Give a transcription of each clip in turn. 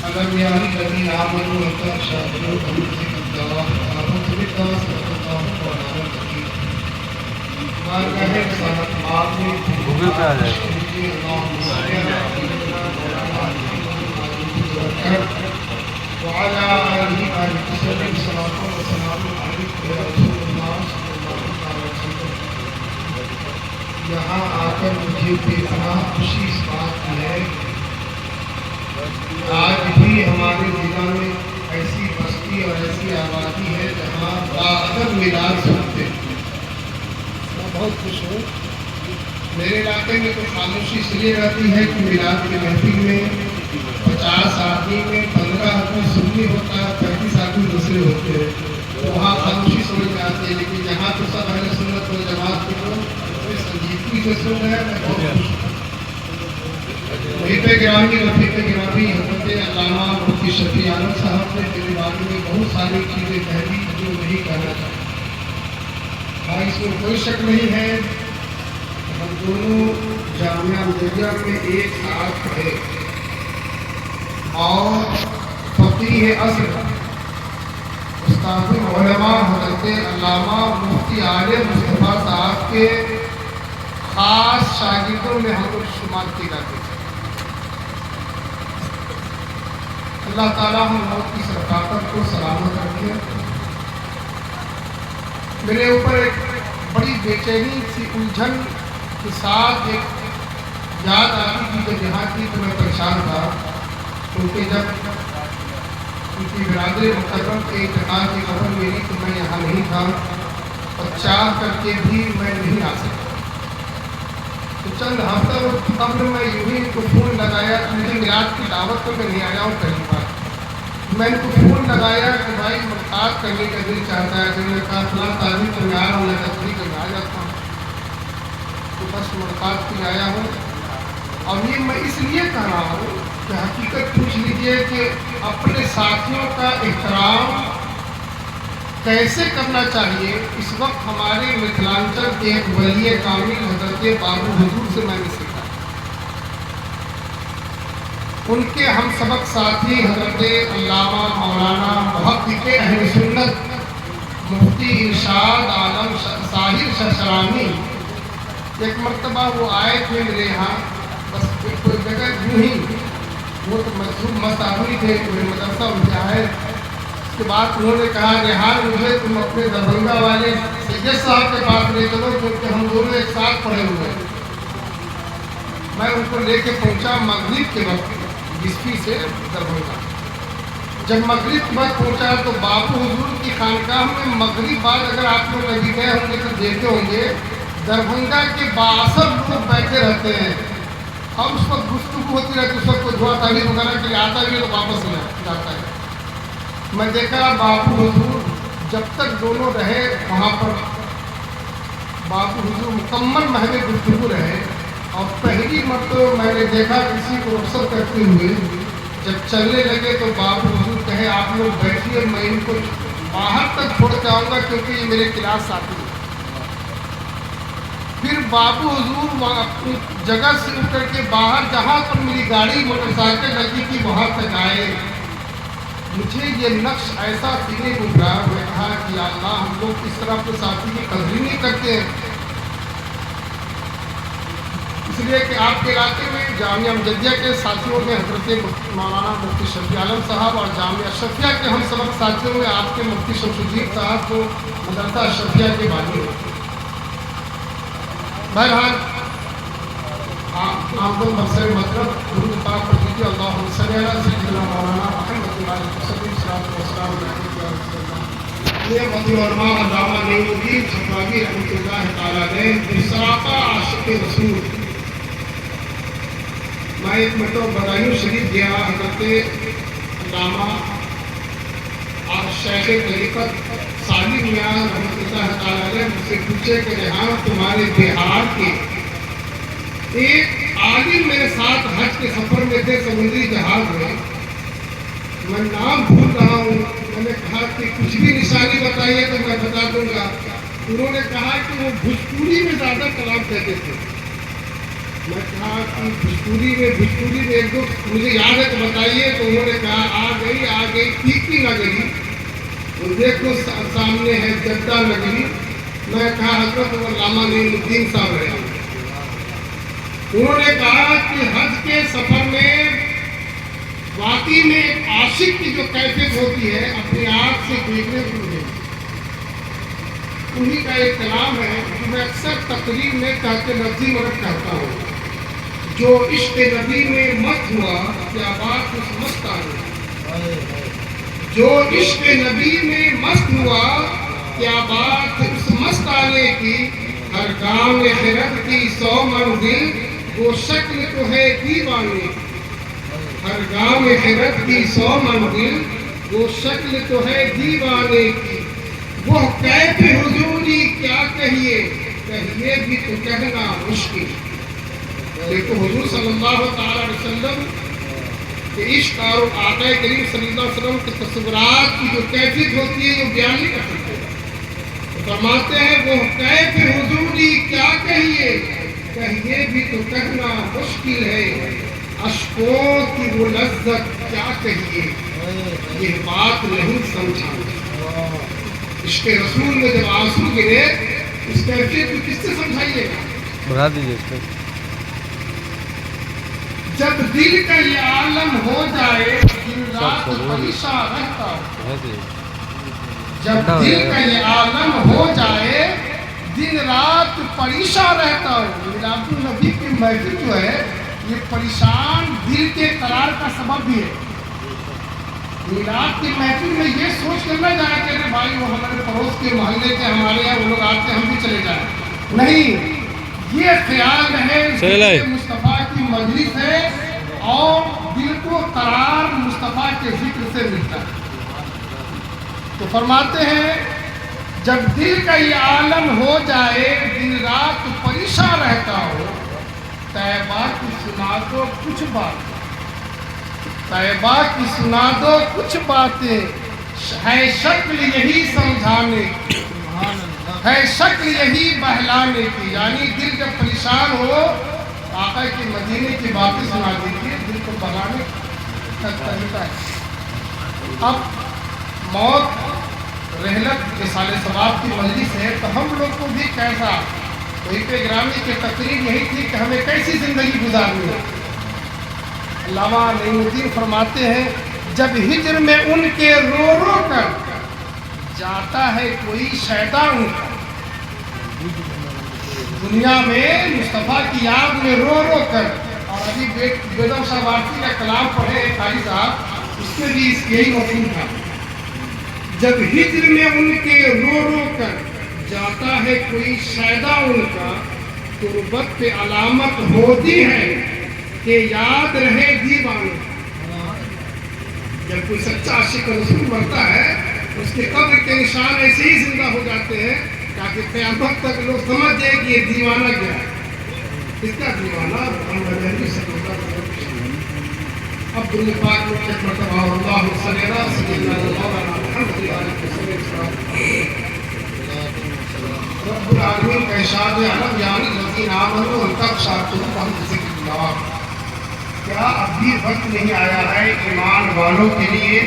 ألم يعن الذين آمنوا أن تخشع قلوبهم لذكر الله وأعوذ بالله صدق الله مولانا العظيم بارگاہ رسالت مآب میں گوگل پہ آ جائے اللهم صل على سيدنا مولانا محمد وعلى آله وصحبه صلاة وسلام عليك يا رسول الله صلى الله عليه وسلم. یہاں آ کر مجھے بے پناہ خوشی اس بات کی ہے آج بھی ہمارے ضلع میں ایسی بستی اور ایسی آبادی ہے جہاں باادب میلاد سنتے ہیں. میں بہت خوش ہوں. میرے علاقے میں تو خاموشی اس لیے رہتی ہے کہ میلاد کے محفل میں 50 آدمی میں 15 آدمی سنی ہوتا ہے، 35 آدمی دوسرے ہوتے ہیں، تو وہاں خاموشی سمجھ میں آتی ہے. لیکن یہاں تو سب اہل سنت و جماعت کے لوگ سنجیدگی سے سن رہے ہیں. میں بہت خوش ہوں. محب گرامی رفیق گرامی حضرت علامہ مفتی شفیع عالم صاحب نے میرے بارے میں بہت ساری چیزیں کہہ دی جو نہیں کہنا چاہتا. بھائی اس میں کوئی شک نہیں ہے، ہم دونوں جامعہ ملیہ میں ایک ساتھ پڑھے اور فقیہ اصل استاد العلماء حضرت علامہ مفتی عالم مصطفیٰ صاحب کے خاص شاگردوں میں ہم لوگ شمار کی جاتے ہیں. اللہ تعالیٰ ہم لوگ کی ثقافت کو سلامت رکھے. میرے اوپر ایک بڑی بے چینی سی الجھن کے ساتھ ایک یاد آتی تھی جب یہاں کی تو میں پریشان تھا، کیونکہ جب ان کی برادر مکرم کے انتقال کی خبر ملی تو میں یہاں نہیں تھا اور چاہ کر کے بھی میں نہیں آ سکتا. تو چند ہفتہ قبل میں یوں ہی ان کو فون لگایا کہ مجھے میلاد کی دعوت تو میں نہیں آیا ہوں پہلی بار. میں ان کو فون لگایا کہ بھائی ملاقات کرنے کا دل چاہتا ہے. جنہوں نے کہا فلاں تعلیم تو میں آ رہا ہوں، میں تصویر کر آ جاتا ہوں. تو بس ملاقات کے لیے آیا ہوں. اور یہ میں اس لیے کہہ رہا ہوں کہ حقیقت پوچھ لیجئے کہ اپنے ساتھیوں کا احترام کیسے کرنا چاہیے. اس وقت ہمارے متھلانچل کے ایک ولی کامل حضرت بابو حضور سے میں نے سیکھا. ان کے ہم سبق ساتھی حضرت علامہ مولانا محقق اہل سنت مفتی ارشاد عالم طاہر ششرانی ایک مرتبہ وہ آئے تھے میرے یہاں. بس کوئی جگہ یوں ہی وہ تو مشہور مستعمری تھے میرے مدرسہ ان سے آئے. اس کے بعد انہوں نے کہا ریحان مجھے تم اپنے دربھنگہ والے سید صاحب کے پاس لے چلو کیونکہ ہم دونوں ایک ساتھ پڑھے ہوئے ہیں. میں ان کو لے کے پہنچا مغرب کے وقت بسفی سے دربھنگہ. جب مغرب کے بعد پہنچا تو بابو حضور کی خانقاہ میں مغرب بعد اگر آپ لوگ کبھی گئے ہوں گے تو دیکھتے ہوں گے دربھنگہ کے 62 لوگ بیٹھے رہتے ہیں اور اس وقت گفتگو ہوتی رہتی. اس وقت کوئی دعا تعلیم وغیرہ کے لیے آتا بھی ہے تو واپس جاتا ہے. میں دیکھا بابو حضور جب تک دونوں رہے وہاں پر بابو حضور مکمل محل گفتگو رہے. اور پہلی مرتبہ میں نے دیکھا کسی کو رخصت کرتے ہوئے جب چلنے لگے تو بابو حضور کہے آپ لوگ بیٹھیے میں ان کو باہر تک چھوڑ کے آؤں گا کیونکہ یہ میرے کلاس ساتھی ہیں. پھر بابو حضور وہاں اپنی جگہ سے اٹھ کر کے باہر جہاں پر میری گاڑی موٹر سائیکل لگی تھی وہاں تک آئے. مجھے یہ نقش ایسا سینے کو اترا. میں کہا کہ یا اللہ ہم لوگ اس طرح اپنے ساتھی کی قدر نہیں کرتے ہیں. اس لیے کہ آپ کے علاقے میں جامعہ مجدیہ کے ساتھیوں میں حضرت مولانا مفتی شفیع عالم صاحب اور جامعہ اشرفیہ کے ہم سبق ساتھیوں میں آپ کے مفتی شمس الدین صاحب کو مدرسہ اشرفیہ کے بانی ہوتے ہیں. بہرحال آپ کو مقصد مطلب درود پاک پڑھ لیجیے. اللہم صلی علی سیدنا مولانا محمد والسلام یہ علماء علامہ نعیم الدین چھپراوی رحمۃ اللہ تعالیٰ نے سراپا عاشق رسول. میں ایک مرتبہ بدایوں شریف گیا. حضرت علامہ اور شیخ طریقت سالم میاں رحمۃ اللہ تعالیٰ نے مجھ سے پوچھے کہ ریحان تمہارے بہار کے ایک عالم میرے ساتھ حج کے سفر میں تھے سمندری جہاز میں، میں نام بھول رہا ہوں. میں نے کہا کہ کچھ بھی نشانی بتائیے تو میں بتا دوں گا. انہوں نے کہا کہ وہ بھوجپوری میں زیادہ کلام کہتے تھے. میں کہا کہ بھوجپوری میں ایک دو مجھے یاد ہے تو بتائیے. تو انہوں نے کہا آ گئی تیکی نگری. اور دیکھو سامنے ہے جدہ نگری. میں کہا حضرت علامہ نعیم الدین صاحب رہے. انہوں نے کہا کہ حج کے سفر میں واقعی میں ایک عاشق کی جو کیفیت ہوتی ہے اپنی آنکھ سے دیکھنے کو ملے. انہی کا ایک کلام ہے جو میں اکثر تقریر میں تحت لفظی مرد کرتا ہوں. جو عشق نبی میں مست ہوا کیا بات اس مستانے. جو عشق نبی میں مست ہوا کیا بات اس مستانے کی. ہر کام خرد کی 100 منزل وہ شکل تو ہے دیوانے. ہر گام خرد کی 100 منزل وہ شکل تو ہے دیوانے کی. وہ کیف حضوری کیا کہیے بھی تو کہنا مشکل. دیکھو حضور صلی اللہ تعالی علیہ وسلم کے عشق اور آقا کریم صلی اللہ علیہ وسلم کے تصورات کی جو کیفیت ہوتی ہے وہ بیان نہیں کر سکتے. فرماتے ہیں وہ کیف حضوری کیا کہیے بھی تو کہنا مشکل ہے. اشکوں کی وہ لذت کیا کہیے یہ بات نہیں سمجھا. عشق رسول میں جب آنسو گرے اس کیفیت کو کس سے سمجھائیے گا. بڑھا دیجیے اس کو. جب دل کا یہ عالم ہو جائے دن رات پریشان رہتا ہوں. جب دل کا یہ عالم ہو جائے دن رات پریشان رہتا ہوں. میلاد النبی کی محفل جو ہے یہ پریشان دل کے قرار کا سبب بھی ہے. میلاد کی محفل میں یہ سوچ کر نہ جائے کہ ارے بھائی وہ ہمارے پڑوس کے محلے کے ہمارے یہاں وہ لوگ آتے ہم بھی چلے جائیں. نہیں, یہ خیال رہے مصطفیٰ کی مجلس ہے اور دل کو قرار مصطفیٰ کے ذکر سے ملتا ہے. تو فرماتے ہیں جب دل کا یہ عالم ہو جائے دن رات پریشان رہتا ہو. طیبہ کی سنا دو کچھ بات. طیبہ کی سنا دو کچھ باتیں ہے شکل یہی سمجھانے کی ہے شکل یہی بہلانے کی. یعنی دل جب پریشان ہو آقا کے مدینے کی باتیں سنا دیجیے دل کو بہلانے کا طریقہ ہے. اب موت رحلت رسالہ ثواب کی مجلس ہے تو ہم لوگ کو بھی کیسا وہی گرامی کی تقریر یہی تھی کہ ہمیں کیسی زندگی گزارنی ہے. علامہ نعیم الدین فرماتے ہیں جب ہجر میں ان کے رو رو کر جاتا ہے کوئی شیدا ان کا. دنیا میں مصطفیٰ کی یاد میں رو رو کر. اور ابھی بیدم شاہ وارسی کا کلام پڑھے قاری صاحب اس میں بھی یہی مفہوم تھا. جب ہجر میں ان کے رو رو کر جاتا ہے کوئی شیدا ان کا تربت پہ علامت ہوتی ہے کہ یاد رہے دیوانے. جب کوئی سچا عاشق رسول مرتا ہے اس کے قبر کے نشان ایسے ہی زندہ ہو جاتے ہیں تاکہ قیامت تک لوگ سمجھ جائے کہ یہ دیوانہ کیا ہے. اس کا دیوانہ عبد الپاک کو ایک مرتبہ اللہ صلی اللہ رب العالمین کا ارشاد ہے علم یعنی الذین آمنوا ان تخشع قلوبہم لذکر اللہ. کیا اب بھی وقت نہیں آیا ہے ایمان والوں کے لیے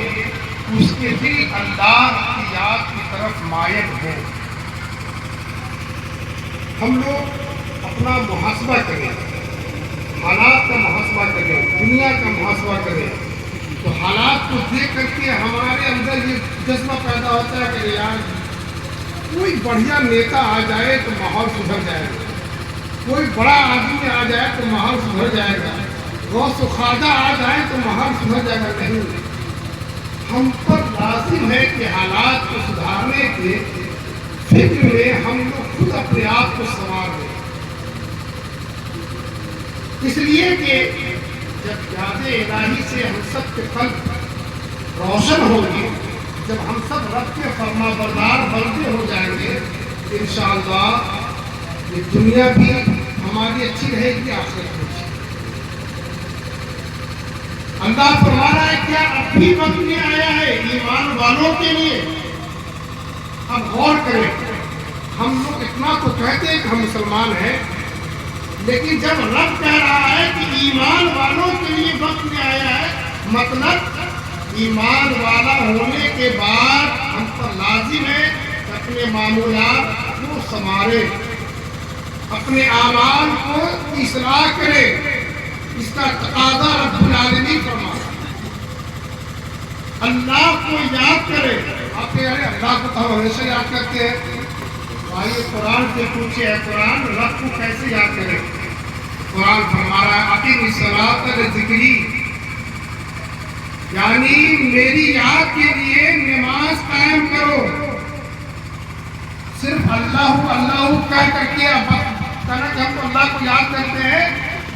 اس کے دل اللہ کی یاد کی طرف مائل ہو. ہم لوگ اپنا محاسبہ کریں, حالات کا محاسبہ کریں, دنیا کا محاسبہ کریں تو حالات کو دیکھ کر کے ہمارے اندر یہ جذبہ پیدا ہوتا ہے کہ یار کوئی بڑھیا نیتا آ جائے تو ماحول سدھر جائے گا, کوئی بڑا آدمی آ جائے تو ماحول سدھر جائے گا, غوث و خواجہ آ جائے تو ماحول سدھر جائے گا. نہیں, ہم پر لازم ہے کہ حالات کو سدھارنے کے فکر میں ہم لوگ خود اپنے آپ کو سنوار دیں. اس لیے کہ جب یاد الہی سے ہم سب کے قلب روشن ہوگی, جب ہم سب رب کے فرما بردار بندے ہو جائیں گے انشاءاللہ یہ دنیا بھی ہماری اچھی رہے گی, آخرت بھی. اللہ فرما رہا ہے کیا اب بھی وقت نہیں آیا ہے ایمان والوں کے لیے. اب غور کریں, ہم لوگ اتنا تو کہتے ہیں کہ ہم مسلمان ہیں لیکن جب رب کہہ رہا ہے کہ ایمان والوں کے لیے وقت میں آیا ہے، مطلب ایمان والا ہونے کے بعد ہم پر لازم ہے کہ اپنے معمولات کو سنوارے، اپنے اعمال کو اصلاح کرے۔ اس کا تقاضا رب العالمین فرماتا ہے، اللہ کو یاد کرے۔ آپ کہہ رہے ہیں اللہ کو تو ہم ہمیشہ یاد کرتے ہیں، آئیے قرآن سے پوچھے ہے قرآن رب کو کیسے یاد کرے؟ قرآن فرما رہا ہے اقیم الصلاۃ لذکری، یعنی میری یاد کے لیے نماز قائم کرو۔ صرف اللہ اللہ کہہ کر کے اب کہنا کہ ہم تو اللہ کو یاد کرتے ہیں،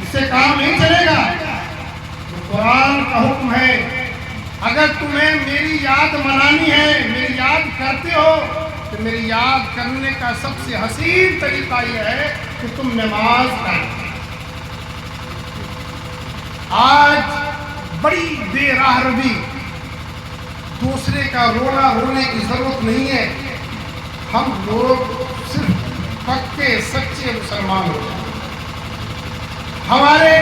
اس سے کام نہیں چلے گا۔ قرآن کا حکم ہے اگر تمہیں میری یاد منانی ہے، میری یاد کرتے ہو، تو میری یاد کرنے کا سب سے حسین طریقہ یہ ہے کہ تم نماز پڑھو۔ آج بڑی بے راہ روی، دوسرے کا رونا رونے کی ضرورت نہیں ہے، ہم لوگ صرف پکے سچے مسلمان ہو جائیں، ہمارے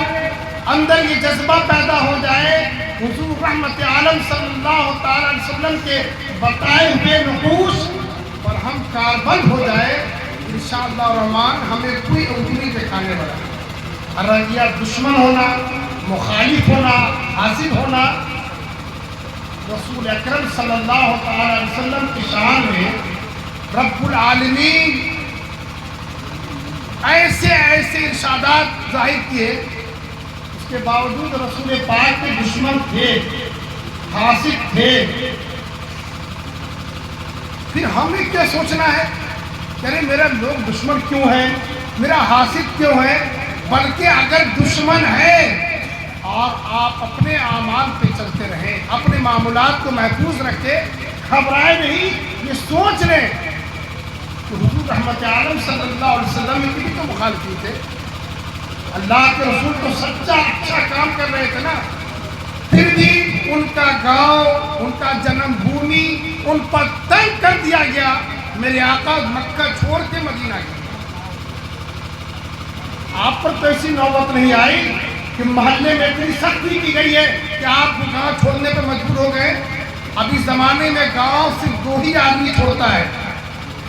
اندر یہ جذبہ پیدا ہو جائے، حضور رحمت عالم صلی اللہ تعالی علیہ وسلم کے بتائے ہوئے نقوش پر ہم کاربند ہو جائے، انشاءاللہ الرحمن ہمیں کوئی انگلی دکھانے والا رویہ دشمن ہونا، مخالف ہونا، حاصل ہونا۔ رسول اکرم صلی اللہ تعالی علیہ وسلم کی شان میں رب العالمین ایسے ایسے ارشادات ظاہر کیے، اس کے باوجود رسول پاک کے دشمن تھے، حاسد تھے۔ پھر ہمیں کیا سوچنا ہے کہ میرا لوگ دشمن کیوں ہیں، میرا حاسد کیوں ہے؟ بلکہ اگر دشمن ہے اور آپ اپنے اعمال پہ چلتے رہیں، اپنے معمولات کو محفوظ رکھے، گھبرائے نہیں، یہ سوچ لیں کہ حضور رحمت عالم صلی اللہ علیہ وسلم کی بھی تو مخالفی تھے، اللہ کے رسول تو سچا اچھا کام کر رہے تھے نا، پھر بھی ان کا گاؤں، ان کا جنم بھومی ان پر تنگ کر دیا گیا۔ میرے آقا مکہ چھوڑ کے مدینہ گئے، آپ پر تو ایسی نوبت نہیں آئی کہ محلے میں اتنی سختی کی گئی ہے کہ آپ گاؤں چھوڑنے پر مجبور ہو گئے۔ ابھی زمانے میں گاؤں صرف دو ہی آدمی چھوڑتا ہے،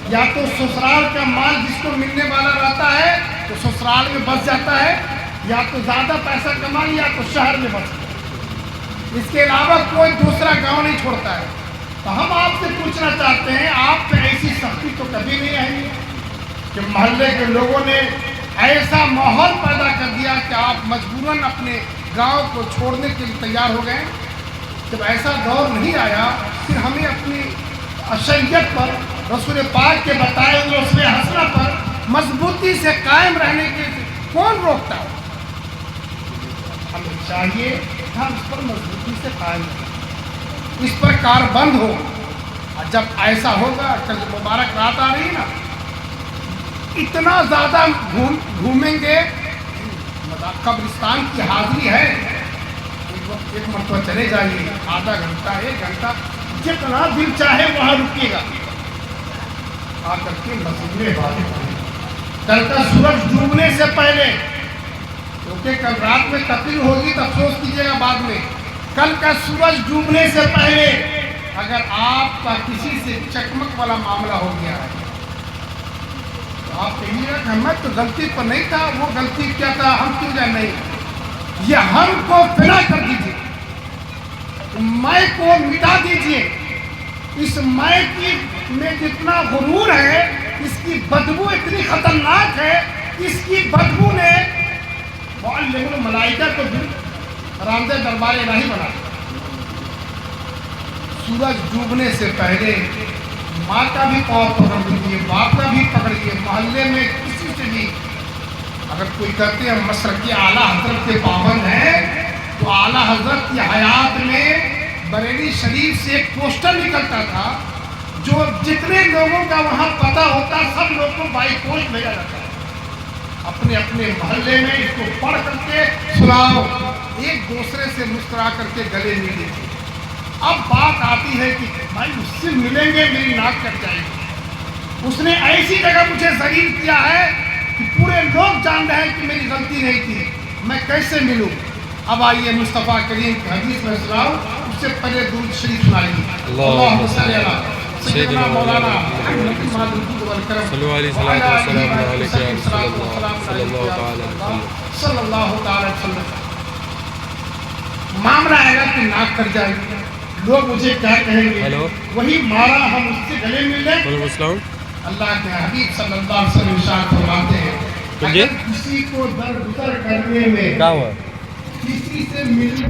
یا تو سسرال کا مال جس کو ملنے والا رہتا ہے تو سسرال میں بس جاتا ہے، یا تو زیادہ پیسہ کما یا تو شہر میں بس، اس کے علاوہ کوئی دوسرا گاؤں نہیں چھوڑتا ہے۔ تو ہم آپ سے پوچھنا چاہتے ہیں، آپ پہ ایسی سختی تو کبھی نہیں آئی کہ محلے کے لوگوں نے ایسا ماحول پیدا کر دیا کہ آپ مجبوراً اپنے گاؤں کو چھوڑنے کے لیے تیار ہو گئے؟ جب ایسا دور نہیں آیا، پھر ہمیں اپنی اشریعت پر، رسول پاک کے بتائے ہوئے اسوہ حسنہ پر مضبوطی سے قائم رہنے کے کون روکتا ہے؟ ہمیں چاہیے کہ ہم اس پر مضبوطی سے قائم رہیں، اس پر کاربند ہو۔ اور جب ایسا ہوگا، کل مبارک رات آ رہی ہے نا، اتنا زیادہ گھومیں گے، قبرستان کی حاضری ہے، ایک مرتبہ چلے جائیے، آدھا گھنٹہ، ایک گھنٹہ، جتنا دل چاہے وہاں رکیے گا، آ کر کے مسجد میں عبادت کریں۔ کل کا سورج ڈوبنے سے پہلے، کیونکہ کل رات میں تقریر ہوگی تو افسوس کیجیے گا بعد میں، کل کا سورج ڈوبنے سے پہلے اگر آپ کا کسی سے چکمک والا معاملہ ہو گیا ہے تو آپ کہیے گا کہ میں تو غلطی پر نہیں تھا، وہ غلطی کیا تھا، ہم کیوں جائے نہیں، یہ ہم کو فنا کر دیجیے، میں کو مٹا دیجیے۔ اس میں کی میں جتنا غرور ہے، اس کی بدبو اتنی خطرناک ہے، اس کی بدبو نے معلم الملائکہ کو بھی راندہ دربار الہی بنا۔ سورج ڈوبنے سے پہلے ماں کا بھی پاؤں پکڑ لیجیے، باپ کا بھی پکڑیے، محلے میں کسی سے بھی اگر کوئی کہتے ہیں مشرقی اعلیٰ حضرت کے پابند ہیں، تو اعلیٰ حضرت کی حیات میں بریلی شریف سے ایک پوسٹر نکلتا تھا، جو جتنے لوگوں کا وہاں پتہ ہوتا سب لوگوں کو بائی پوسٹ بھیجا جاتا ہے، اپنے اپنے محلے میں اس کو پڑھ کر کے سناؤ، ایک دوسرے سے مسکرا کر کے گلے ملے تھے۔ اب بات آتی ہے کہ بھائی اس سے ملیں گے میری ناک کٹ جائے گی، اس نے ایسی جگہ مجھے ذلیل کیا ہے کہ پورے لوگ جان رہے ہیں کہ میری غلطی نہیں تھی، میں کیسے ملوں؟ اب آئیے مصطفیٰ کریم کی حدیث میں سناؤ، اس سے پہلے درود شریف سنائیے۔ اللہم صلی علی سیدنا مولانا محمد الجود والکرم صلو علیہ الصلوۃ والسلام علیک یا رسول اللہ صلی اللہ تعالی وسلم۔ معاملہ آئے گا کہ ناک کٹ جائے گی، لوگ مجھے کیا کہیں گے؟ ہیلو، وہی مارا ہم اس سے گلے مل لیں۔ وعلیکم السلام۔ اللہ کے حبیب صلی اللہ علیہ وسلم ارشاد فرماتے ہیں تجھے اگر کسی کو در گزر کرنے میں کیا ہوا؟ کسی سے ملنے